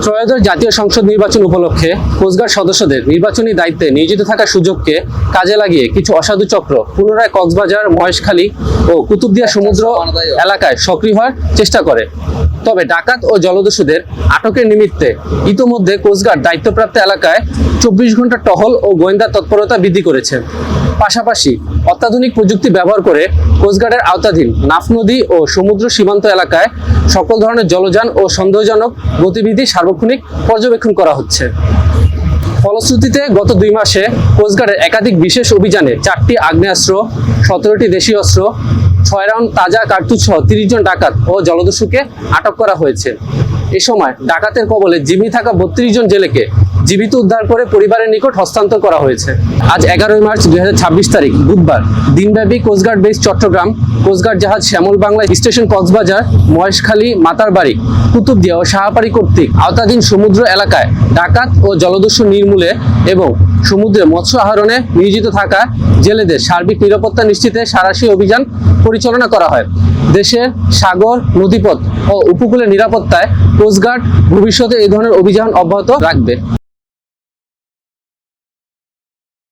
ত্রয়োদশ জাতীয় সংসদ নির্বাচন উপলক্ষে কোস্টগার্ড সদস্যদের নির্বাচনী দায়িত্বে নিয়োজিত থাকার সুযোগকে কাজে লাগিয়ে কিছু অসাধু চক্র পুনরায় কক্সবাজার, মহেশখালী ও কুতুবদিয়া সমুদ্র এলাকায় সক্রিয় হওয়ার চেষ্টা করে। তবে ডাকাত ও জলদস্যুদের আটকের নিমিত্তে ইতোমধ্যে কোস্টগার্ড দায়িত্বপ্রাপ্ত এলাকায় 24 ঘন্টা টহল ও গোয়েন্দা তৎপরতা বৃদ্ধি করেছে। পাশাপাশি অত্যাধুনিক প্রযুক্তি ব্যবহার করে কোস্টগার্ডের আওতাধীন নাফ নদী ও সমুদ্র সীমান্ত এলাকায় সকল ধরনের জলযান ও সন্দেহজনক গতিবিধি সার্বক্ষণিক পর্যবেক্ষণ করা হচ্ছে। ফলশ্রুতিতে গত 2 মাসে কোস্টগার্ডের একাধিক বিশেষ অভিযানে 4টি আগ্নেয়াস্ত্র, 17টি দেশীয় অস্ত্র, 6 রাউন্ড তাজা কার্তুজ সহ 30 জন ডাকাত ও জলদস্যুকে আটক করা হয়েছে। এ সময় ডাকাতের কবলে জিম্মি থাকা 32 জন জেলেকে জীবিত উদ্ধার করে পরিবারের নিকট হস্তান্তর করা হয়েছে। আজ 11 মার্চ 2026 তারিখ বুধবার দিনব্যাপী কোস্টগার্ড বেস চট্টগ্রাম, কোস্টগার্ড জাহাজ শ্যামল বাংলা স্টেশন কক্সবাজার, মহেশখালী, মাতারবাড়ি, কুতুবদিয়া ও শাহপাড়ি কর্তৃক আওতাধীন সমুদ্র এলাকায় ডাকাত ও জলদস্যু নির্মূলে এবং সমুদ্রে মৎস্য আহরণে নিয়োজিত থাকা জেলেদের সার্বিক নিরাপত্তা নিশ্চিতে সাঁড়াশি অভিযান পরিচালনা করা হয়। দেশের সাগর, নদীপথ ও উপকূলের নিরাপত্তায় কোস্টগার্ড ভবিষ্যতে এই ধরনের অভিযান অব্যাহত রাখবে।